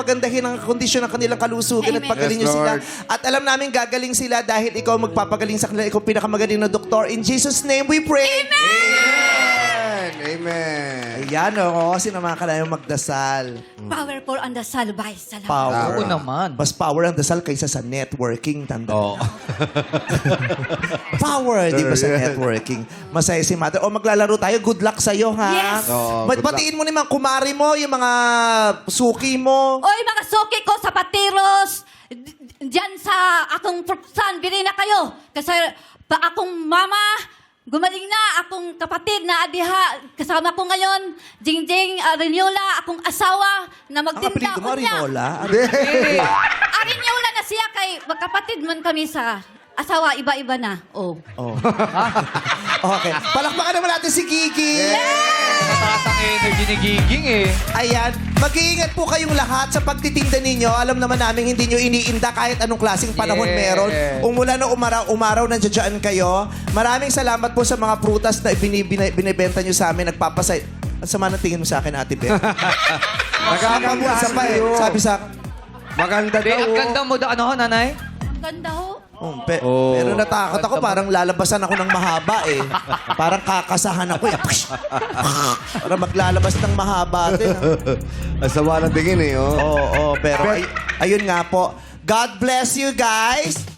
pagandahin ang kondisyon ng kanilang kalusugan at Amen. pagaling Yes, niyo sila. Lord. At alam namin gagaling sila dahil ikaw magpapagaling sa kanila. Ikaw pinakamagaling na doktor. In Jesus' name we pray. Amen. Amen. Ayan, oo. Sino mga kalayang magdasal? Powerful on the salbay. Salamat. Power. Oo naman. Mas power ang dasal kaysa sa networking. Tanda. Oo. Power, di ba, sa networking? Masaya si Mother. O, maglalaro tayo. Good luck sa'yo, ha? Yes. Oo, good Batiin mo naman kumari mo, yung mga suki mo. Oy, mga suki ko sa Patiros, dyan sa akong San, bili na kayo. Kasi akong mama, gumaling na, akong kapatid na adiha, kasama ko ngayon, Jingjing Arinola, akong asawa na Ang magtinda apelido mo, niya. Arinola? Arinola na siya kay magkapatid man kami sa asawa, iba-iba na. Oh. Oh. Okay. Palakpakan naman natin si Gigi. Mataas ang energy ni Giging eh. Ayan. Mag-iingat po kayong lahat sa pagtitinda ninyo. Alam naman namin hindi nyo iniinda kahit anong klaseng panahon Yes. meron. Umula na umaraw, nandiyan kayo. Maraming salamat po sa mga prutas na binibenta nyo sa amin. Nagpapasay. Ang sama ng tingin mo sa akin, Ate Beth. Nagkakamuasa pa eh. Sabi sa akin, Maganda Be, daw. ang ganda mo daw. Ano, nanay? Ang ganda ho. pero natakot ako. Parang lalabasan ako ng mahaba eh. Parang kakasahan ako eh. Parang maglalabas ng mahaba din. Ang sama ng tingin eh, oh. Oo, pero ayun nga po. God bless you guys.